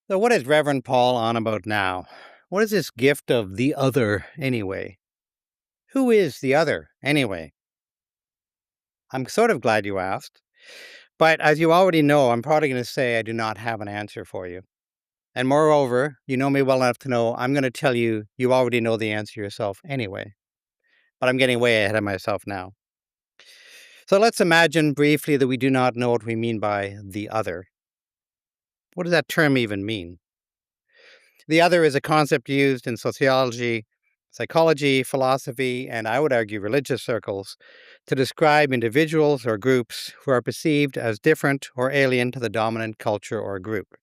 So, what is Reverend Paul on about now? What is this gift of the other anyway? Who is the other anyway? I'm sort of glad you asked. But as you already know, I'm probably going to say I do not have an answer for you. And moreover, you know me well enough to know I'm going to tell you you already know the answer yourself anyway. But I'm getting way ahead of myself now. So let's imagine briefly that we do not know what we mean by the other. What does that term even mean? The other is a concept used in sociology, psychology, philosophy, and I would argue religious circles to describe individuals or groups who are perceived as different or alien to the dominant culture or group.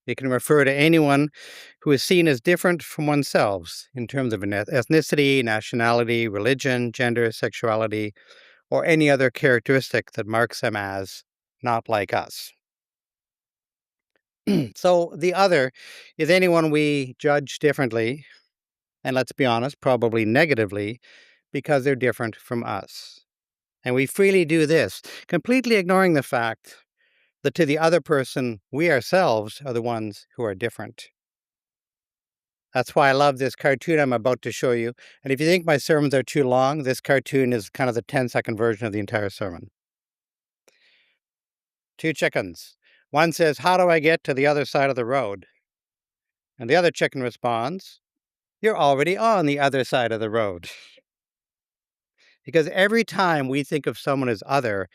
It can refer to anyone who is seen as different from oneself in terms of ethnicity, nationality, religion, gender, sexuality, or any other characteristic that marks them as not like us. So the other is anyone we judge differently, and let's be honest, probably negatively, because they're different from us. And we freely do this, completely ignoring the fact that to the other person, we ourselves are the ones who are different. That's why I love this cartoon I'm about to show you. And if you think my sermons are too long, this cartoon is kind of the 10-second version of the entire sermon. Two chickens. One says, "How do I get to the other side of the road?" And the other chicken responds, "You're already on the other side of the road." Because every time we think of someone as other,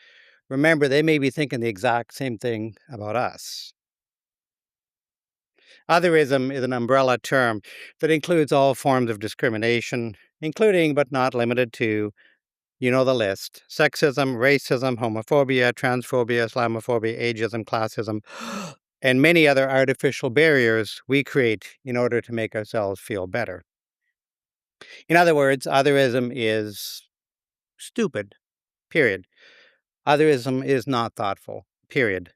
remember they may be thinking the exact same thing about us. Otherism is an umbrella term that includes all forms of discrimination, including but not limited to, you know the list: sexism, racism, homophobia, transphobia, Islamophobia, ageism, classism, and many other artificial barriers we create in order to make ourselves feel better. In other words, otherism is stupid, period. Otherism is not thoughtful, period.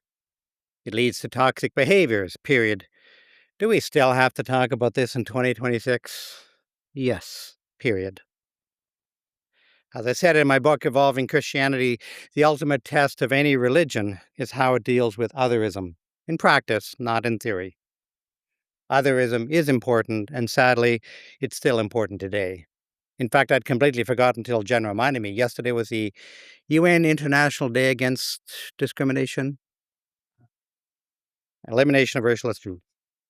It leads to toxic behaviors, period. Do we still have to talk about this in 2026? Yes, period. As I said in my book, Evolving Christianity, the ultimate test of any religion is how it deals with otherism, in practice, not in theory. Otherism is important, and sadly, it's still important today. In fact, I'd completely forgotten until Jen reminded me. Yesterday was the UN International Day Against Discrimination, Elimination of Racial Discrimination.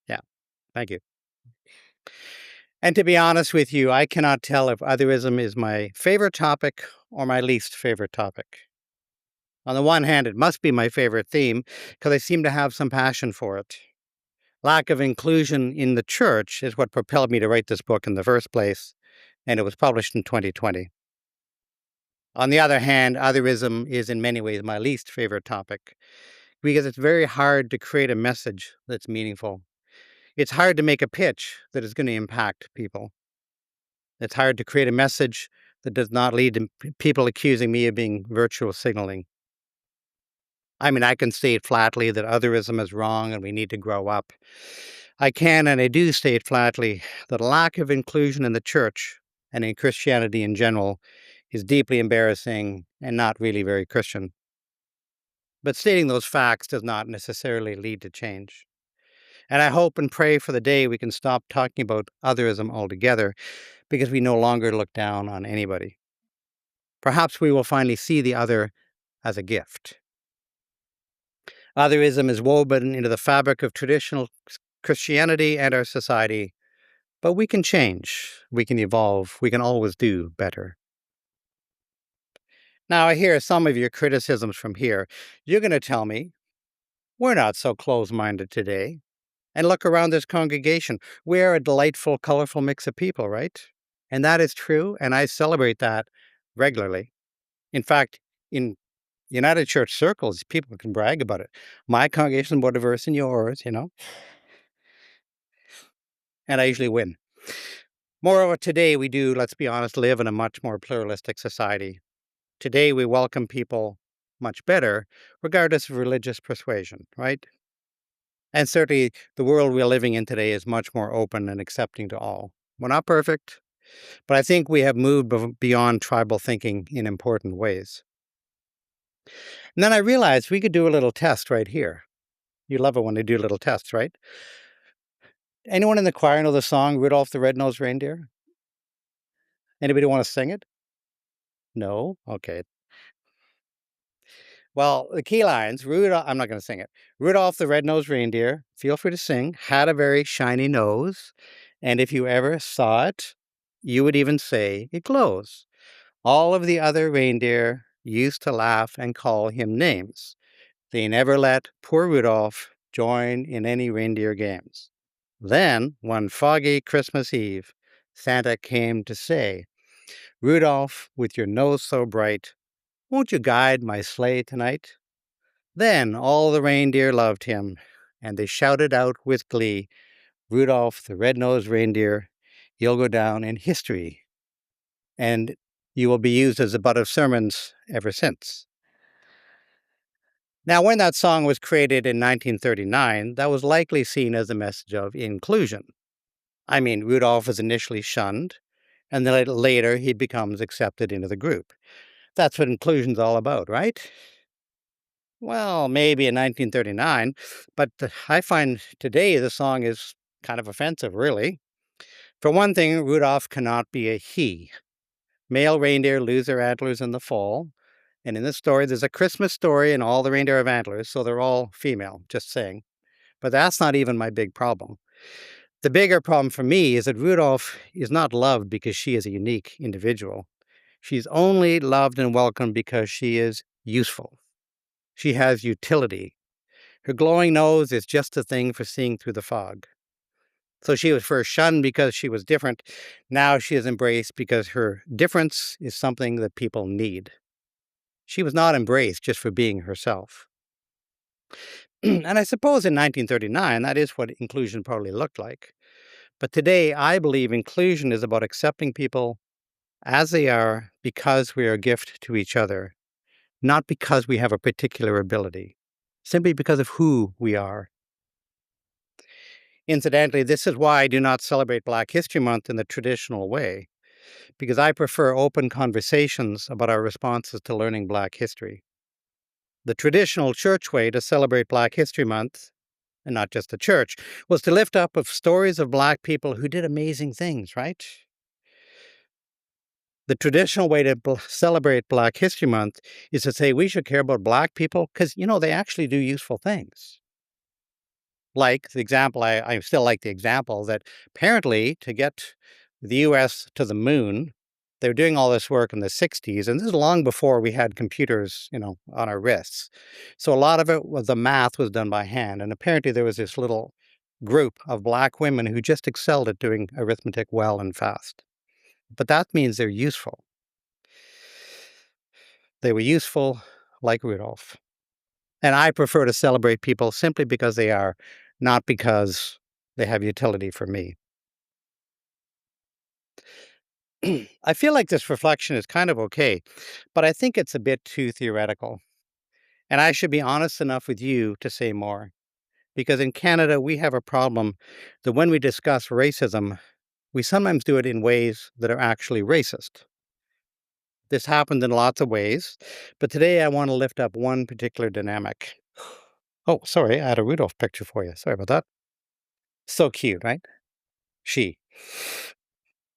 Yeah, thank you. And to be honest with you, I cannot tell if otherism is my favorite topic or my least favorite topic. On the one hand, it must be my favorite theme because I seem to have some passion for it. Lack of inclusion in the church is what propelled me to write this book in the first place, and it was published in 2020. On the other hand, otherism is in many ways my least favorite topic because it's very hard to create a message that's meaningful. It's hard to make a pitch that is going to impact people. It's hard to create a message that does not lead to people accusing me of being virtual signaling. I mean, I can state flatly that otherism is wrong and we need to grow up. I can and I do state flatly that lack of inclusion in the church and in Christianity in general is deeply embarrassing and not really very Christian. But stating those facts does not necessarily lead to change. And I hope and pray for the day we can stop talking about otherism altogether because we no longer look down on anybody. Perhaps we will finally see the other as a gift. Otherism is woven into the fabric of traditional Christianity and our society, but we can change, we can evolve, we can always do better. Now, I hear some of your criticisms from here. You're going to tell me, we're not so close minded today. And look around this congregation. We're a delightful, colorful mix of people, right? And that is true, and I celebrate that regularly. In fact, in United Church circles, people can brag about it. My congregation is more diverse than yours, and I usually win. Moreover, today we do, let's be honest, live in a much more pluralistic society. Today we welcome people much better, regardless of religious persuasion, right? And certainly the world we're living in today is much more open and accepting to all. We're not perfect, but I think we have moved beyond tribal thinking in important ways. And then I realized we could do a little test right here. You love it when they do little tests, right? Anyone in the choir know the song Rudolph the Red-Nosed Reindeer? Anybody want to sing it? No? Okay. Well, the key lines, Rudolph, I'm not going to sing it. Rudolph the red-nosed reindeer, feel free to sing, had a very shiny nose. And if you ever saw it, you would even say it glows. All of the other reindeer used to laugh and call him names. They never let poor Rudolph join in any reindeer games. Then, one foggy Christmas Eve, Santa came to say, Rudolph, with your nose so bright, won't you guide my sleigh tonight? Then all the reindeer loved him, and they shouted out with glee, Rudolph the red-nosed reindeer, you'll go down in history, and you will be used as a butt of sermons ever since. Now, when that song was created in 1939, that was likely seen as a message of inclusion. I mean, Rudolph was initially shunned, and then later he becomes accepted into the group. That's what inclusion's all about, right? Well, maybe in 1939, but I find today the song is kind of offensive, really. For one thing, Rudolph cannot be a he. Male reindeer lose their antlers in the fall, and in this story, there's a Christmas story, and all the reindeer have antlers, so they're all female, just saying. But that's not even my big problem. The bigger problem for me is that Rudolph is not loved because she is a unique individual. She's only loved and welcomed because she is useful. She has utility. Her glowing nose is just the thing for seeing through the fog. So she was first shunned because she was different. Now she is embraced because her difference is something that people need. She was not embraced just for being herself. And I suppose in 1939, that is what inclusion probably looked like. But today, I believe inclusion is about accepting people as they are because we are a gift to each other, not because we have a particular ability, simply because of who we are. Incidentally, this is why I do not celebrate Black History Month in the traditional way, because I prefer open conversations about our responses to learning Black history. The traditional church way to celebrate Black History Month, and not just the church, was to lift up of stories of Black people who did amazing things, right? The traditional way to celebrate Black History Month is to say we should care about Black people because, they actually do useful things. Like the example, I still like the example that apparently to get the US to the moon, they were doing all this work in the 60s, and this is long before we had computers, on our wrists. So a lot of it was the math was done by hand, and apparently there was this little group of Black women who just excelled at doing arithmetic well and fast. But that means they're useful. They were useful like Rudolph. And I prefer to celebrate people simply because they are, not because they have utility for me. I feel like this reflection is kind of okay, but I think it's a bit too theoretical. And I should be honest enough with you to say more. Because in Canada, we have a problem that when we discuss racism, we sometimes do it in ways that are actually racist. This happens in lots of ways, but today I want to lift up one particular dynamic. Oh, sorry, I had a Rudolph picture for you. Sorry about that. So cute, right? She.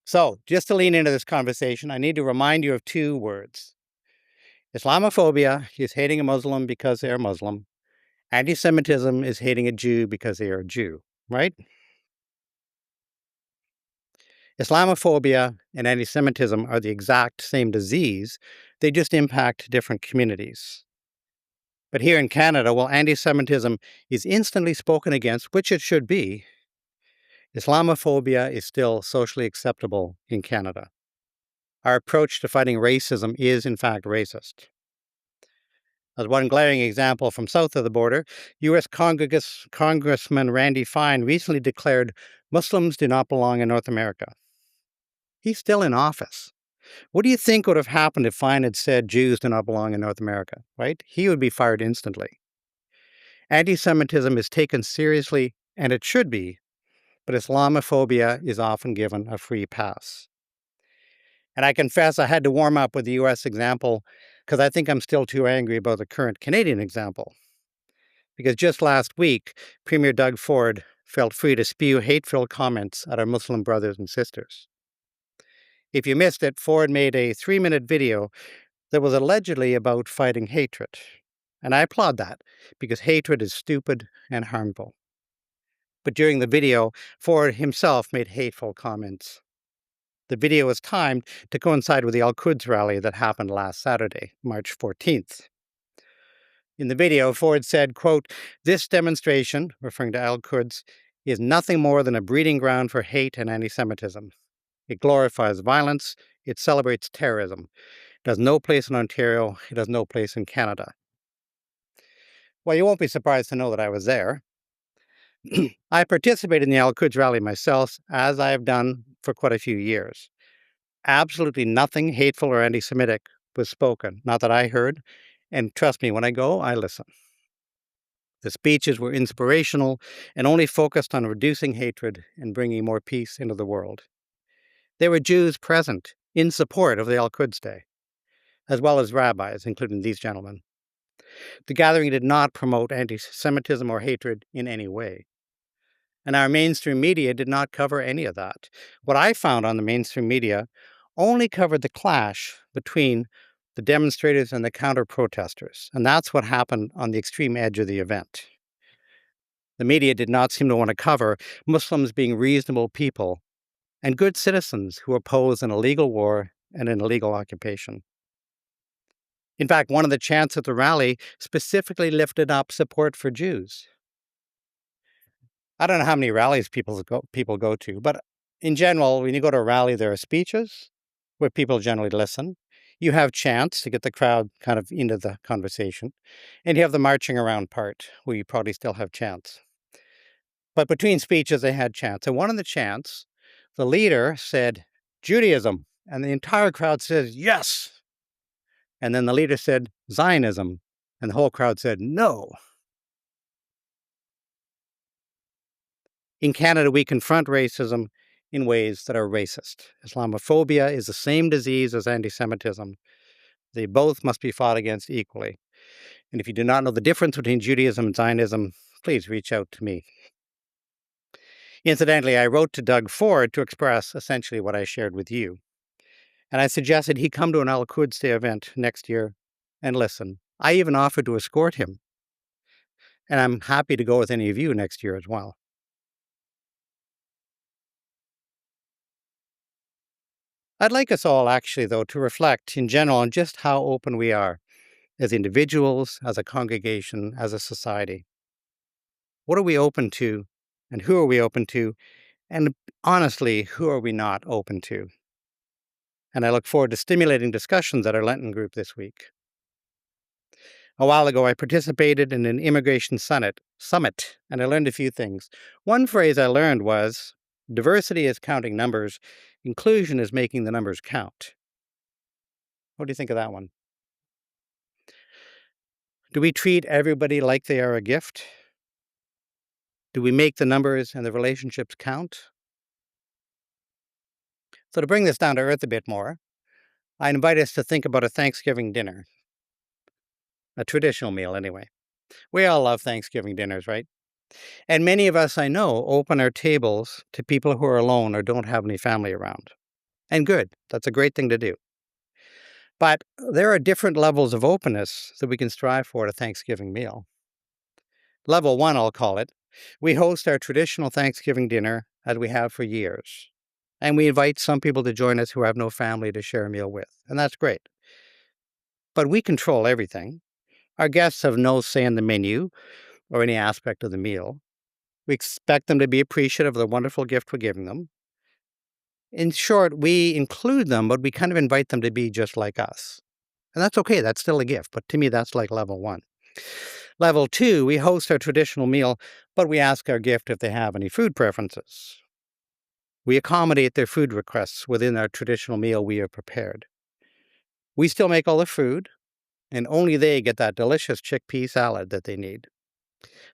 So, just to lean into this conversation, I need to remind you of two words. Islamophobia is hating a Muslim because they are Muslim. Anti-Semitism is hating a Jew because they are a Jew, right? Islamophobia and anti-Semitism are the exact same disease. They just impact different communities. But here in Canada, while anti-Semitism is instantly spoken against, which it should be, Islamophobia is still socially acceptable in Canada. Our approach to fighting racism is, in fact, racist. As one glaring example from south of the border, U.S. Congressman Randy Fine recently declared Muslims do not belong in North America. He's still in office. What do you think would have happened if Fine had said Jews do not belong in North America, right? He would be fired instantly. Anti-Semitism is taken seriously, and it should be, but Islamophobia is often given a free pass. And I confess I had to warm up with the U.S. example because I think I'm still too angry about the current Canadian example. because just last week, Premier Doug Ford felt free to spew hate-filled comments at our Muslim brothers and sisters. If you missed it, Ford made a 3-minute video that was allegedly about fighting hatred. And I applaud that, because hatred is stupid and harmful. But during the video, Ford himself made hateful comments. The video was timed to coincide with the Al-Quds rally that happened last Saturday, March 14th. In the video, Ford said, quote, "This demonstration," referring to Al-Quds, "is nothing more than a breeding ground for hate and anti-Semitism. It glorifies violence. It celebrates terrorism. It has no place in Ontario. It has no place in Canada." Well, you won't be surprised to know that I was there. I participated in the Al-Quds rally myself, as I have done for quite a few years. Absolutely nothing hateful or anti-Semitic was spoken, not that I heard. And trust me, when I go, I listen. The speeches were inspirational and only focused on reducing hatred and bringing more peace into the world. There were Jews present in support of the Al-Quds Day, as well as rabbis, including these gentlemen. The gathering did not promote anti-Semitism or hatred in any way. And our mainstream media did not cover any of that. What I found on the mainstream media only covered the clash between the demonstrators and the counter-protesters, and that's what happened on the extreme edge of the event. The media did not seem to want to cover Muslims being reasonable people and good citizens who oppose an illegal war and an illegal occupation. In fact, one of the chants at the rally specifically lifted up support for Jews. I don't know how many rallies people go to, but in general, when you go to a rally, there are speeches where people generally listen. You have chants to get the crowd kind of into the conversation, and you have the marching around part where you probably still have chants. But between speeches, they had chants. And one of the chants, the leader said, "Judaism," and the entire crowd says, "Yes." And then the leader said, "Zionism," and the whole crowd said, "No." In Canada, we confront racism in ways that are racist. Islamophobia is the same disease as anti-Semitism. They both must be fought against equally. And if you do not know the difference between Judaism and Zionism, please reach out to me. Incidentally, I wrote to Doug Ford to express essentially what I shared with you. And I suggested he come to an Al-Quds Day event next year and listen. I even offered to escort him. And I'm happy to go with any of you next year as well. I'd like us all, actually, though, to reflect in general on just how open we are as individuals, as a congregation, as a society. What are we open to, and who are we open to, and honestly, who are we not open to? And I look forward to stimulating discussions at our Lenten group this week. A while ago, I participated in an immigration summit, and I learned a few things. One phrase I learned was, "Diversity is counting numbers, inclusion is making the numbers count." What do you think of that one? Do we treat everybody like they are a gift? Do we make the numbers and the relationships count? So to bring this down to earth a bit more, I invite us to think about a Thanksgiving dinner. A traditional meal, anyway. We all love Thanksgiving dinners, right? And many of us, I know, open our tables to people who are alone or don't have any family around. And good, that's a great thing to do. But there are different levels of openness that we can strive for at a Thanksgiving meal. Level 1, I'll call it. We host our traditional Thanksgiving dinner as we have for years. And we invite some people to join us who have no family to share a meal with. And that's great. But we control everything. Our guests have no say in the menu or any aspect of the meal. We expect them to be appreciative of the wonderful gift we're giving them. In short, we include them, but we kind of invite them to be just like us. And that's okay, that's still a gift, but to me, that's like level 1. Level 2, we host our traditional meal, but we ask our gift if they have any food preferences. We accommodate their food requests within our traditional meal we have prepared. We still make all the food, and only they get that delicious chickpea salad that they need.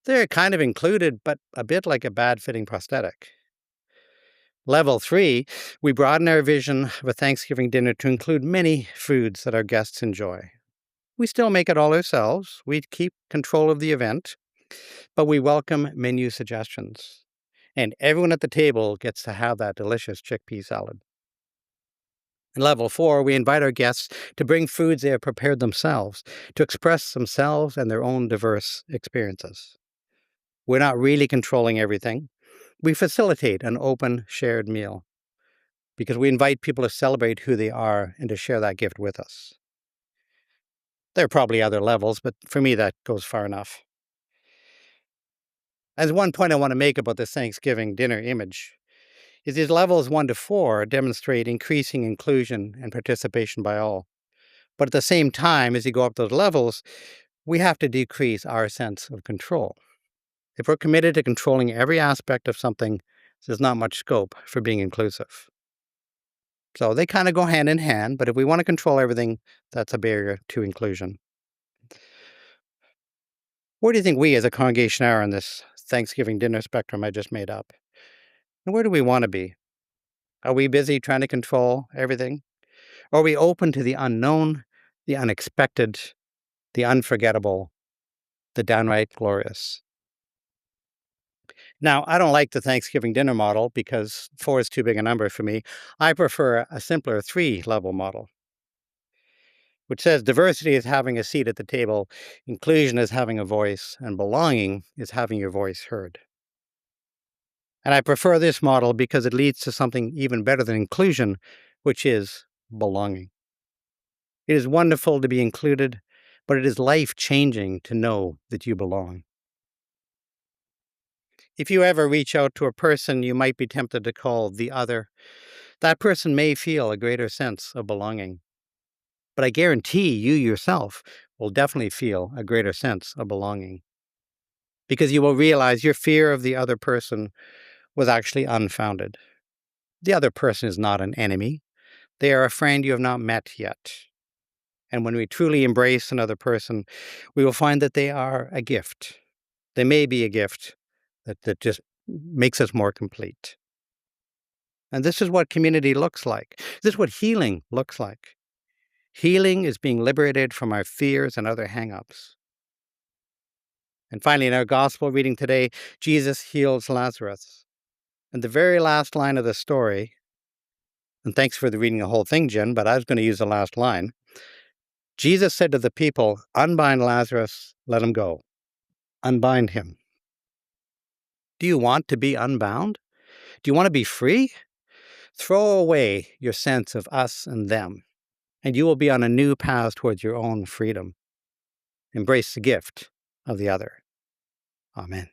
They're kind of included, but a bit like a bad-fitting prosthetic. Level 3, we broaden our vision of a Thanksgiving dinner to include many foods that our guests enjoy. We still make it all ourselves. We keep control of the event. But we welcome menu suggestions, and everyone at the table gets to have that delicious chickpea salad. In level 4, we invite our guests to bring foods they have prepared themselves, to express themselves and their own diverse experiences. We're not really controlling everything. We facilitate an open, shared meal because we invite people to celebrate who they are and to share that gift with us. There are probably other levels, but for me, that goes far enough. As one point I want to make about this Thanksgiving dinner image is these levels 1 to 4 demonstrate increasing inclusion and participation by all. But at the same time, as you go up those levels, we have to decrease our sense of control. If we're committed to controlling every aspect of something, there's not much scope for being inclusive. So they kind of go hand in hand, but if we want to control everything, that's a barrier to inclusion. Where do you think we as a congregation are on this Thanksgiving dinner spectrum I just made up? And where do we want to be? Are we busy trying to control everything? Or are we open to the unknown, the unexpected, the unforgettable, the downright glorious? Now, I don't like the Thanksgiving dinner model because 4 is too big a number for me. I prefer a simpler 3-level model, which says diversity is having a seat at the table, inclusion is having a voice, and belonging is having your voice heard. And I prefer this model because it leads to something even better than inclusion, which is belonging. It is wonderful to be included, but it is life-changing to know that you belong. If you ever reach out to a person you might be tempted to call the other, that person may feel a greater sense of belonging. But I guarantee you yourself will definitely feel a greater sense of belonging. Because you will realize your fear of the other person was actually unfounded. The other person is not an enemy. They are a friend you have not met yet. And when we truly embrace another person, we will find that they are a gift. They may be a gift that just makes us more complete. And this is what community looks like. This is what healing looks like. Healing is being liberated from our fears and other hang-ups. And finally, in our gospel reading today, Jesus heals Lazarus. And the very last line of the story, and thanks for reading the whole thing, Jen, but I was going to use the last line. Jesus said to the people, "Unbind Lazarus, let him go. Unbind him." Do you want to be unbound? Do you want to be free? Throw away your sense of us and them, and you will be on a new path towards your own freedom. Embrace the gift of the other. Amen.